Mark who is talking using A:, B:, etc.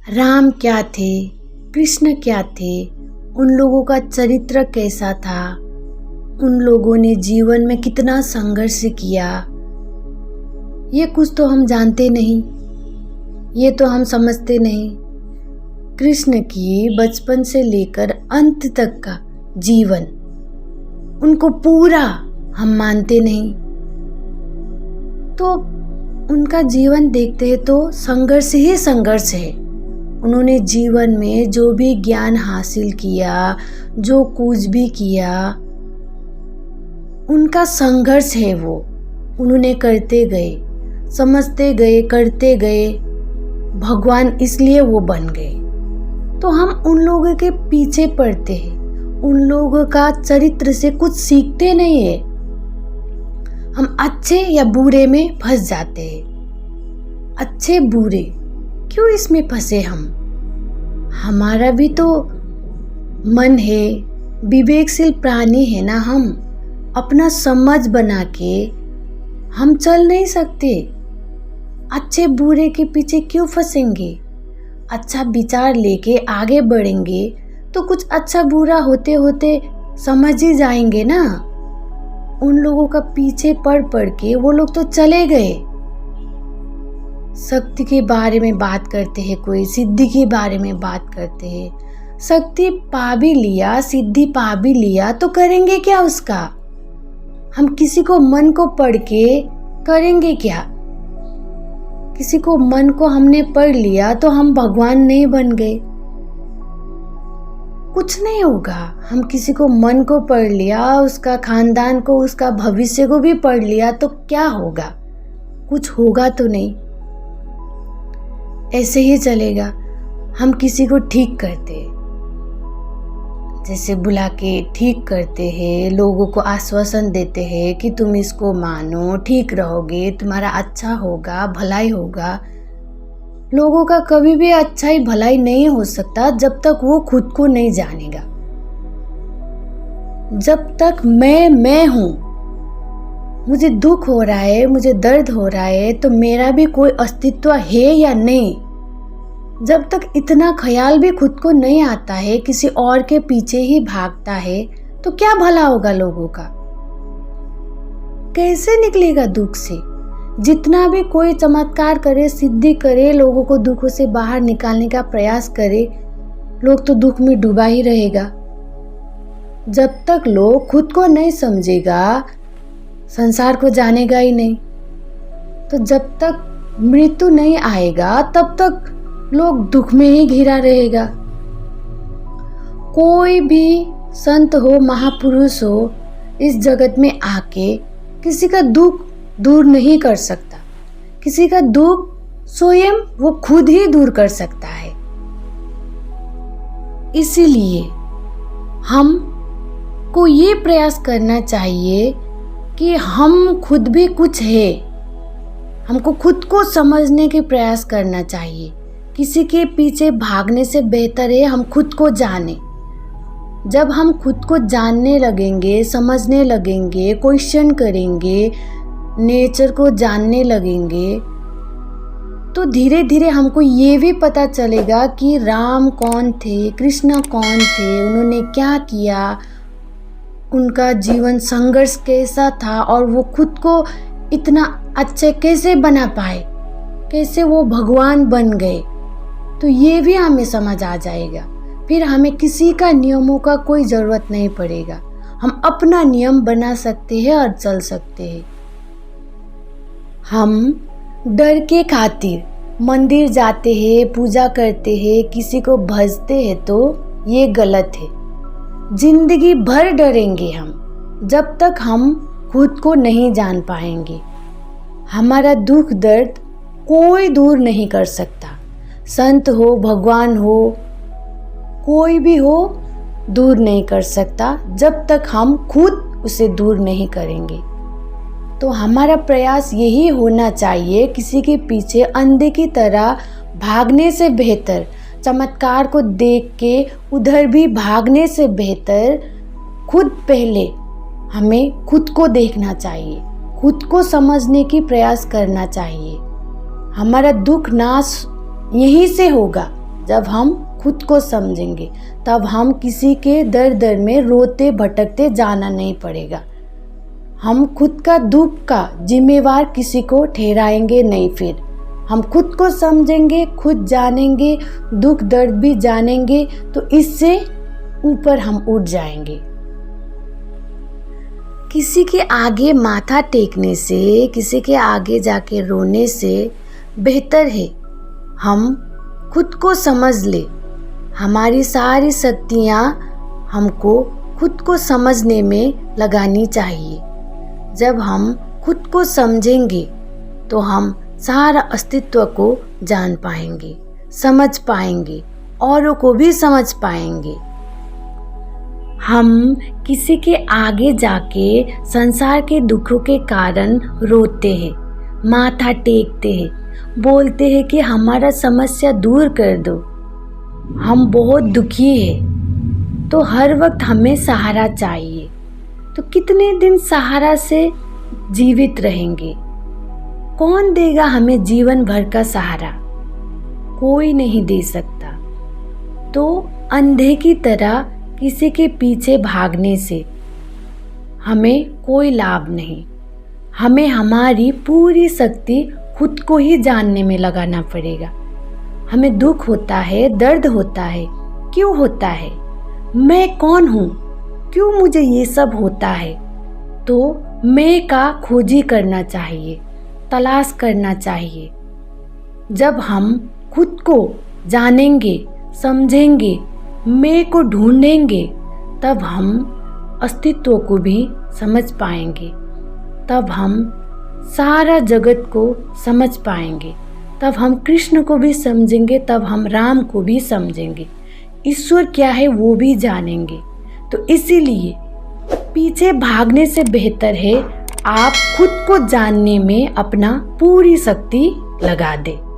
A: राम क्या थे, कृष्ण क्या थे, उन लोगों का चरित्र कैसा था, उन लोगों ने जीवन में कितना संघर्ष किया, ये कुछ तो हम जानते नहीं, ये तो हम समझते नहीं। कृष्ण की बचपन से लेकर अंत तक का जीवन, उनको पूरा हम मानते नहीं, तो उनका जीवन देखते हैं तो संघर्ष ही संघर्ष है। उन्होंने जीवन में जो भी ज्ञान हासिल किया, जो कुछ भी किया, उनका संघर्ष है वो। उन्होंने करते गए, समझते गए, करते गए, भगवान इसलिए वो बन गए। तो हम उन लोगों के पीछे पड़ते हैं, उन लोगों का चरित्र से कुछ सीखते नहीं है। हम अच्छे या बुरे में फंस जाते हैं। अच्छे बुरे क्यों इसमें फंसे हम? हमारा भी तो मन है, विवेकशील प्राणी है ना हम। अपना समझ बना के हम चल नहीं सकते। अच्छे बुरे के पीछे क्यों फंसेंगे? अच्छा विचार लेके आगे बढ़ेंगे तो कुछ अच्छा बुरा होते होते समझ ही जाएंगे ना। उन लोगों का पीछे पड़ के वो लोग तो चले गए। शक्ति के बारे में बात करते हैं, कोई सिद्धि के बारे में बात करते हैं। शक्ति पा भी लिया, सिद्धि पा भी लिया तो करेंगे क्या उसका? हम किसी को मन को पढ़ के करेंगे क्या? किसी को मन को हमने पढ़ लिया तो हम भगवान नहीं बन गए, कुछ नहीं होगा। हम किसी को मन को पढ़ लिया, उसका खानदान को, उसका भविष्य को भी पढ़ लिया तो क्या होगा? कुछ होगा तो नहीं, ऐसे ही चलेगा। हम किसी को ठीक करते, जैसे बुला के ठीक करते हैं, लोगों को आश्वासन देते हैं कि तुम इसको मानो, ठीक रहोगे, तुम्हारा अच्छा होगा, भलाई होगा। लोगों का कभी भी अच्छाई भलाई नहीं हो सकता जब तक वो खुद को नहीं जानेगा। जब तक मैं हूं, मुझे दुख हो रहा है, मुझे दर्द हो रहा है तो मेरा भी कोई अस्तित्व है या नहीं, जब तक इतना ख्याल भी खुद को नहीं आता है, किसी और के पीछे ही भागता है, तो क्या भला होगा लोगों का? कैसे निकलेगा दुख से? जितना भी कोई चमत्कार करे, सिद्धि करे, लोगों को दुखों से बाहर निकालने का प्रयास करे, लोग तो दुख में डूबा ही रहेगा। जब तक लोग खुद को नहीं समझेगा, संसार को जानेगा ही नहीं। तो जब तक मृत्यु नहीं आएगा तब तक लोग दुख में ही घिरा रहेगा। कोई भी संत हो, महापुरुष हो, इस जगत में आके किसी का दुख दूर नहीं कर सकता। किसी का दुख स्वयं वो खुद ही दूर कर सकता है। इसीलिए हम को ये प्रयास करना चाहिए कि हम खुद भी कुछ है। हमको खुद को समझने के प्रयास करना चाहिए। किसी के पीछे भागने से बेहतर है हम खुद को जाने। जब हम खुद को जानने लगेंगे, समझने लगेंगे, क्वेश्चन करेंगे, नेचर को जानने लगेंगे, तो धीरे धीरे हमको ये भी पता चलेगा कि राम कौन थे, कृष्ण कौन थे, उन्होंने क्या किया, उनका जीवन संघर्ष कैसा था और वो खुद को इतना अच्छे कैसे बना पाए, कैसे वो भगवान बन गए। तो ये भी हमें समझ आ जाएगा। फिर हमें किसी का नियमों का कोई ज़रूरत नहीं पड़ेगा। हम अपना नियम बना सकते हैं और चल सकते हैं। हम डर के खातिर मंदिर जाते हैं, पूजा करते हैं, किसी को भजते हैं तो ये गलत है। जिंदगी भर डरेंगे हम जब तक हम खुद को नहीं जान पाएंगे। हमारा दुख दर्द कोई दूर नहीं कर सकता। संत हो, भगवान हो, कोई भी हो, दूर नहीं कर सकता जब तक हम खुद उसे दूर नहीं करेंगे। तो हमारा प्रयास यही होना चाहिए, किसी के पीछे अंधे की तरह भागने से बेहतर, चमत्कार को देख के उधर भी भागने से बेहतर खुद पहले हमें खुद को देखना चाहिए, खुद को समझने की प्रयास करना चाहिए। हमारा दुख नाश यहीं से होगा जब हम खुद को समझेंगे तब हम किसी के दर दर में रोते भटकते जाना नहीं पड़ेगा। हम खुद का दुख का जिम्मेवार किसी को ठहराएंगे नहीं। फिर हम खुद को समझेंगे, खुद जानेंगे, दुख दर्द भी जानेंगे, तो इससे ऊपर हम उठ जाएंगे। किसी के आगे माथा टेकने से, किसी के आगे जाके रोने से बेहतर है हम खुद को समझ ले। हमारी सारी शक्तियाँ हमको खुद को समझने में लगानी चाहिए। जब हम खुद को समझेंगे तो हम सारा अस्तित्व को जान पाएंगे, समझ पाएंगे, औरों को भी समझ पाएंगे। हम किसी के आगे जाके संसार के दुखों के कारण रोते हैं, माथा टेकते हैं, बोलते हैं कि हमारा समस्या दूर कर दो, हम बहुत दुखी हैं। तो हर वक्त हमें सहारा चाहिए। तो कितने दिन सहारा से जीवित रहेंगे? कौन देगा हमें जीवन भर का सहारा? कोई नहीं दे सकता। तो अंधे की तरह किसी के पीछे भागने से हमें कोई लाभ नहीं। हमें हमारी पूरी शक्ति खुद को ही जानने में लगाना पड़ेगा। हमें दुख होता है, दर्द होता है, क्यों होता है? मैं कौन हूँ? क्यों मुझे ये सब होता है? तो मैं का खोजी करना चाहिए, तलाश करना चाहिए। जब हम खुद को जानेंगे, समझेंगे, मैं को ढूंढेंगे, तब हम अस्तित्व को भी समझ पाएंगे। तब हम सारा जगत को समझ पाएंगे। तब हम कृष्ण को भी समझेंगे, तब हम राम को भी समझेंगे, ईश्वर क्या है वो भी जानेंगे। तो इसीलिए पीछे भागने से बेहतर है आप खुद को जानने में अपना पूरी शक्ति लगा दें।